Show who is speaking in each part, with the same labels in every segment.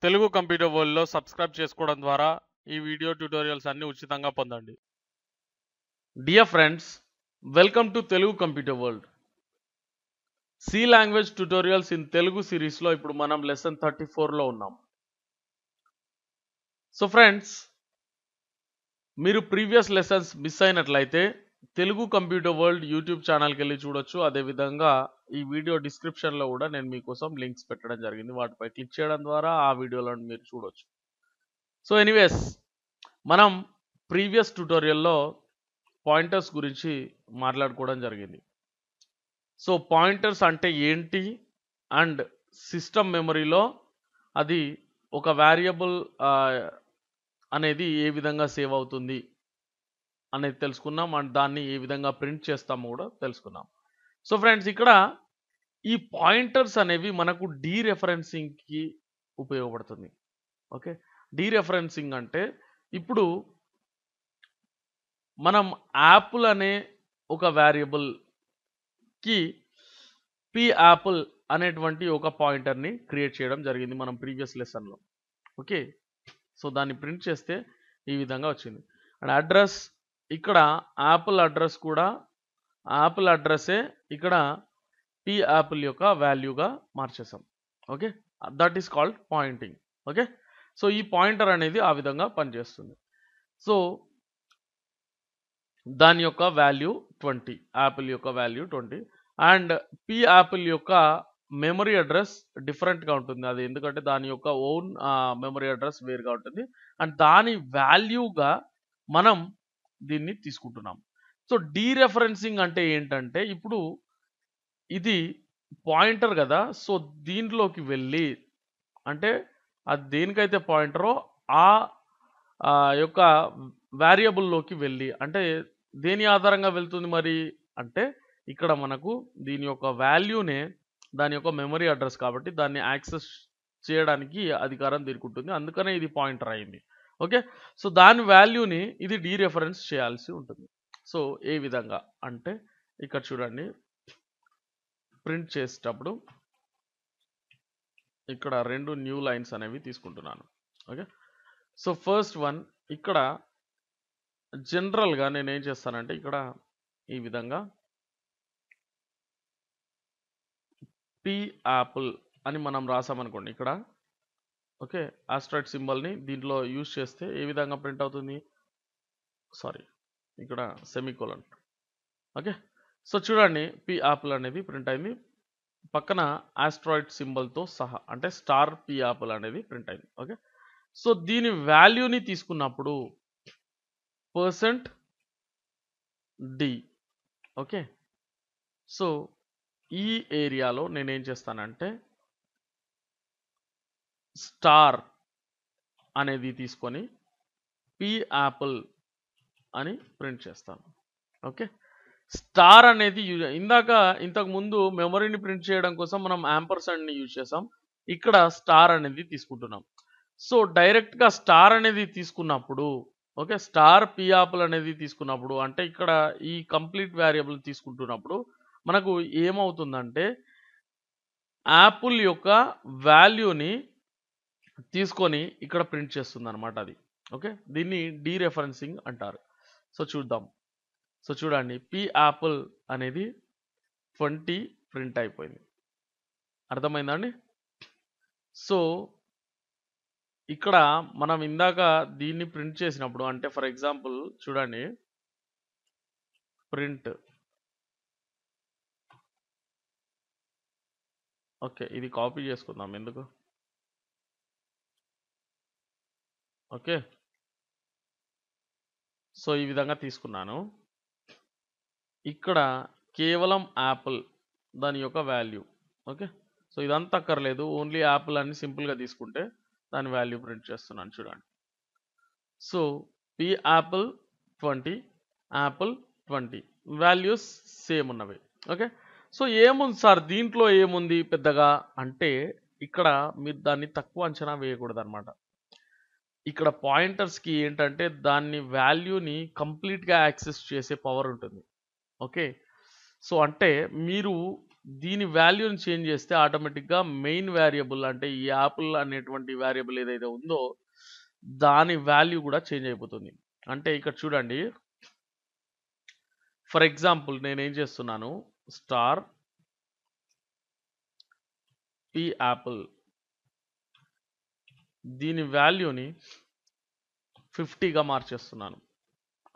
Speaker 1: Telugu computer వరల్డ్‌లో subscribe చేసుకోవడం ద్వారా ఈ వీడియో ట్యుటోరియల్స్ అన్ని ఉచితంగా పొందండి. Dear friends, welcome to Telugu computer world. C language tutorials in Telugu సిరీస్లో ఇప్పుడు మనం లెసన్ 34లో ఉన్నాం. సో ఫ్రెండ్స్, మీరు ప్రీవియస్ లెసన్స్ మిస్ అయినట్లయితే తెలుగు కంప్యూటర్ వరల్డ్ యూట్యూబ్ ఛానల్కి వెళ్ళి చూడొచ్చు. అదేవిధంగా ఈ వీడియో డిస్క్రిప్షన్లో కూడా నేను మీకోసం లింక్స్ పెట్టడం జరిగింది. వాటిపై క్లిక్ చేయడం ద్వారా ఆ వీడియోలను మీరు చూడొచ్చు. సో ఎనీవేస్, మనం ప్రీవియస్ ట్యుటోరియల్లో పాయింటర్స్ గురించి మాట్లాడుకోవడం జరిగింది. సో పాయింటర్స్ అంటే ఏంటి అండ్ సిస్టమ్ మెమరీలో అది ఒక వేరియబుల్ అనేది ఏ విధంగా సేవ్ అవుతుంది అనేది తెలుసుకున్నాం అండ్ దాన్ని ఏ విధంగా ప్రింట్ చేస్తామో కూడా తెలుసుకున్నాం. సో ఫ్రెండ్స్, ఇక్కడ ఈ పాయింటర్స్ అనేవి మనకు డీరెఫరెన్సింగ్కి ఉపయోగపడుతుంది. ఓకే, డీరెఫరెన్సింగ్ అంటే ఇప్పుడు మనం యాపిల్ అనే ఒక వేరియబుల్కి పి యాపిల్ అనేటువంటి ఒక పాయింటర్ని క్రియేట్ చేయడం జరిగింది మనం ప్రీవియస్ లెసన్లో. ఓకే, సో దాన్ని ప్రింట్ చేస్తే ఈ విధంగా వచ్చింది. అండ్ అడ్రస్, ఇక్కడ యాపిల్ అడ్రస్ కూడా యాపిల్ అడ్రస్సే ఇక్కడ పి యాపిల్ యొక్క వాల్యూగా మార్చేసాం. Okay, that is called pointing. Okay, so ఈ పాయింటర్ అనేది ఆ విధంగా పనిచేస్తుంది. సో దాని యొక్క వాల్యూ 20, యాపిల్ యొక్క వాల్యూ 20 అండ్ పి యాపిల్ యొక్క మెమరీ అడ్రస్ డిఫరెంట్గా ఉంటుంది. అది ఎందుకంటే దాని యొక్క ఓన్ మెమరీ అడ్రస్ వేరుగా ఉంటుంది అండ్ దాని వాల్యూగా మనం దీన్ని తీసుకుంటున్నాం. సో డీరెఫరెన్సింగ్ అంటే ఏంటంటే ఇప్పుడు ఇది పాయింటర్ కదా, సో దీంట్లోకి వెళ్ళి అంటే అది దేనికైతే పాయింటరో ఆ యొక్క వేరియబుల్లోకి వెళ్ళి, అంటే దేని ఆధారంగా వెళ్తుంది మరి అంటే ఇక్కడ మనకు దీని యొక్క వాల్యూనే దాని యొక్క మెమరీ అడ్రస్ కాబట్టి దాన్ని యాక్సెస్ చేయడానికి అధికారం దీనికి ఉంటుంది. అందుకనే ఇది పాయింటర్ అయింది. ఓకే, సో దాని వాల్యూని ఇది డీరెఫరెన్స్ చేయాల్సి ఉంటుంది. సో ఏ విధంగా అంటే ఇక్కడ చూడండి, ప్రింట్ చేసేటప్పుడు ఇక్కడ 2 న్యూ లైన్స్ అనేవి తీసుకుంటున్నాను. ఓకే, సో ఫస్ట్ వన్, ఇక్కడ జనరల్గా నేను ఏం చేస్తానంటే ఇక్కడ ఈ విధంగా పి యాపిల్ అని మనం రాసామనుకోండి ఇక్కడ. ఓకే, ఆస్ట్రాయిడ్ సింబల్ని దీంట్లో యూజ్ చేస్తే ఏ విధంగా ప్రింట్ అవుతుంది, సారీ ఇక్కడ సెమీకోలన్. ఓకే, సో చూడండి పి యాపిల్ అనేది ప్రింట్ అయింది, పక్కన ఆస్ట్రాయిడ్ సింబల్తో సహా అంటే స్టార్ పి యాపిల్ అనేది ప్రింట్ అయింది. ఓకే, సో దీని వాల్యూని తీసుకున్నప్పుడు %d. ఓకే, సో ఈ ఏరియాలో నేనేం చేస్తానంటే స్టార్ అనేది తీసుకొని పి యాపిల్ అని ప్రింట్ చేస్తాను. ఓకే, స్టార్ అనేది ఇంతకు ముందు మెమరీని ప్రింట్ చేయడం కోసం మనం యాంపర్సండ్ని యూజ్ చేసాం, ఇక్కడ స్టార్ అనేది తీసుకుంటున్నాం. సో డైరెక్ట్గా స్టార్ అనేది తీసుకున్నప్పుడు, ఓకే, స్టార్ పి యాపిల్ అనేది తీసుకున్నప్పుడు అంటే ఇక్కడ ఈ కంప్లీట్ వేరియబుల్ తీసుకుంటున్నప్పుడు మనకు ఏమవుతుందంటే యాపిల్ యొక్క వాల్యూని తీసుకొని ఇక్కడ ప్రింట్ చేస్తుంది అనమాట అది. ఓకే, దీన్ని డీరెఫరెన్సింగ్ అంటారు. సో చూద్దాం. సో చూడండి, పి యాపిల్ అనేది 20 ప్రింట్ అయిపోయింది. అర్థమైందండి? సో ఇక్కడ మనం ఇందాక దీన్ని ప్రింట్ చేసినప్పుడు అంటే ఫర్ ఎగ్జాంపుల్ చూడండి, ప్రింట్. ఓకే, ఇది కాపీ చేసుకుందాం ఎందుకు. ఓకే, సో ఈ విధంగా తీసుకున్నాను. ఇక్కడ కేవలం యాపిల్ దాని యొక్క వాల్యూ. ఓకే, సో ఇదంతా అక్కర్లేదు, ఓన్లీ యాపిల్ అని సింపుల్గా తీసుకుంటే దాని వాల్యూ ప్రింట్ చేస్తున్నాను. చూడండి, so P Apple 20, Apple 20 values same ఉన్నవి. ఓకే, సో ఏముంది సార్ దీంట్లో ఏముంది పెద్దగా అంటే ఇక్కడ మీరు దాన్ని తక్కువ అంచనా వేయకూడదు అనమాట. ఇక్కడ పాయింటర్స్కి ఏంటంటే దాన్ని వాల్యూని కంప్లీట్గా యాక్సెస్ చేసే పవర్ ఉంటుంది. ఓకే, సో అంటే మీరు దీని వాల్యూని చేంజ్ చేస్తే ఆటోమేటిక్గా మెయిన్ వేరియబుల్ అంటే ఈ యాపిల్ అనేటువంటి వేరియబుల్ ఏదైతే ఉందో దాని వాల్యూ కూడా చేంజ్ అయిపోతుంది. అంటే ఇక్కడ చూడండి, ఫర్ ఎగ్జాంపుల్ నేను ఏం చేస్తున్నాను, స్టార్ పి యాపిల్ దీని వాల్యూని 50గా మార్చేస్తున్నాను.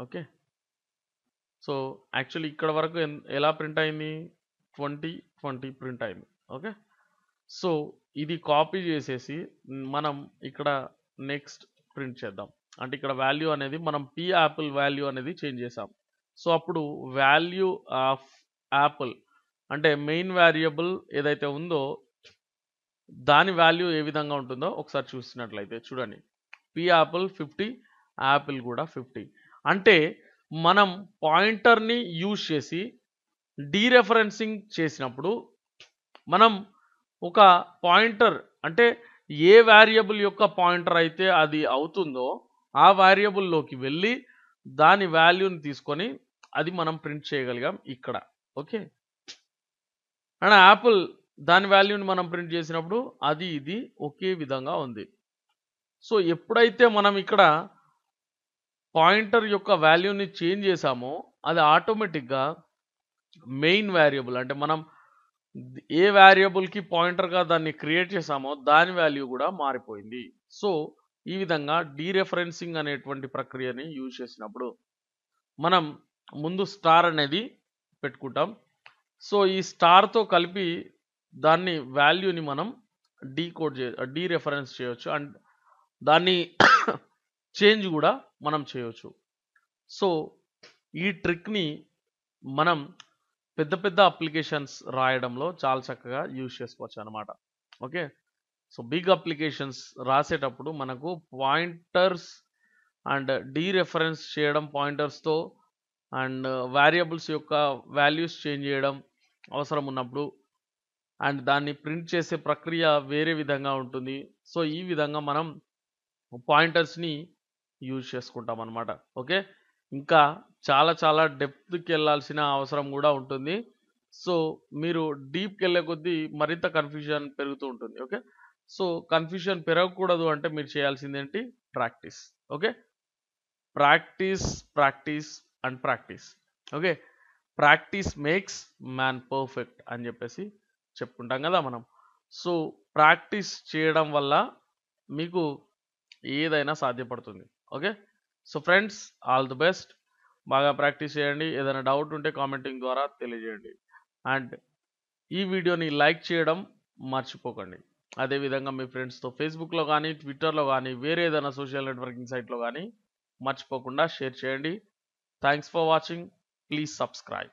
Speaker 1: ఓకే, సో యాక్చువల్లీ ఇక్కడ వరకు ఎలా ప్రింట్ అయింది, 20 ప్రింట్ అయింది. ఓకే, సో ఇది కాపీ చేసేసి మనం ఇక్కడ నెక్స్ట్ ప్రింట్ చేద్దాం. అంటే ఇక్కడ వాల్యూ అనేది మనం పి యాపిల్ వాల్యూ అనేది చేంజ్ చేసాం. సో అప్పుడు వాల్యూ ఆఫ్ యాపిల్ అంటే మెయిన్ వేరియబుల్ ఏదైతే ఉందో దాని వాల్యూ ఏ విధంగా ఉంటుందో ఒకసారి చూసినట్లయితే చూడండి, పి యాపిల్ 50, యాపిల్ కూడా 50. అంటే మనం పాయింటర్ని యూజ్ చేసి డీరెఫరెన్సింగ్ చేసినప్పుడు మనం ఒక పాయింటర్ అంటే ఏ వేరియబుల్ యొక్క పాయింటర్ అయితే అది అవుతుందో ఆ వేరియబుల్లోకి వెళ్ళి దాని వాల్యూని తీసుకొని అది మనం ప్రింట్ చేయగలిగాం ఇక్కడ. ఓకే, అండ్ యాపిల్ దాని వాల్యూని మనం ప్రింట్ చేసినప్పుడు అది ఇది ఒకే విధంగా ఉంది. సో ఎప్పుడైతే మనం ఇక్కడ పాయింటర్ యొక్క వాల్యూని చేంజ్ చేసామో అది ఆటోమేటిక్గా మెయిన్ వేరియబుల్ అంటే మనం ఏ వేరియబుల్కి పాయింటర్గా దాన్ని క్రియేట్ చేసామో దాని వాల్యూ కూడా మారిపోయింది. సో ఈ విధంగా డీరెఫరెన్సింగ్ అనేటువంటి ప్రక్రియని యూజ్ చేసినప్పుడు మనం ముందు స్టార్ అనేది పెట్టుకుంటాం. సో ఈ స్టార్తో కలిపి దాన్ని వాల్యూని మనం డీరెఫరెన్స్ చేయొచ్చు అండ్ దాన్ని చేంజ్ కూడా మనం చేయొచ్చు. సో ఈ ట్రిక్ని మనం పెద్ద పెద్ద అప్లికేషన్స్ రాయడంలో చాలా చక్కగా యూజ్ చేసుకోవచ్చు అనమాట. ఓకే, సో బిగ్ అప్లికేషన్స్ రాసేటప్పుడు మనకు పాయింటర్స్ అండ్ డీరెఫరెన్స్ చేయడం పాయింటర్స్తో అండ్ వేరియబుల్స్ యొక్క వాల్యూస్ చేంజ్ చేయడం అవసరం ఉన్నప్పుడు అండ్ దాన్ని ప్రింట్ చేసే ప్రక్రియ వేరే విధంగా ఉంటుంది. సో ఈ విధంగా మనం పాయింటర్స్ని యూజ్ చేసుకుంటాం అనమాట. ఓకే, ఇంకా చాలా డెప్త్కి వెళ్ళాల్సిన అవసరం కూడా ఉంటుంది. సో మీరు డీప్కి వెళ్ళే కొద్దీ మరింత కన్ఫ్యూజన్ పెరుగుతూ ఉంటుంది. ఓకే, సో కన్ఫ్యూజన్ పెరగకూడదు అంటే మీరు చేయాల్సింది ఏంటి, practice. Okay, practice practice and practice. Okay, practice makes man perfect అని చెప్పేసి చెప్పుకుంటాం కదా మనం. సో ప్రాక్టీస్ చేయడం వల్ల మీకు ఏదైనా సాధ్యపడుతుంది. Okay, so friends all the best, బాగా ప్రాక్టీస్ చేయండి. ఏదైనా డౌట్ ఉంటే కామెంటింగ్ ద్వారా తెలియజేయండి అండ్ ఈ వీడియోని లైక్ చేయడం మర్చిపోకండి. అదేవిధంగా మీ ఫ్రెండ్స్తో ఫేస్బుక్లో కానీ ట్విట్టర్లో కానీ వేరే ఏదైనా సోషల్ నెట్వర్కింగ్ సైట్లో కానీ మర్చిపోకుండా షేర్ చేయండి. Thanks for watching, please subscribe.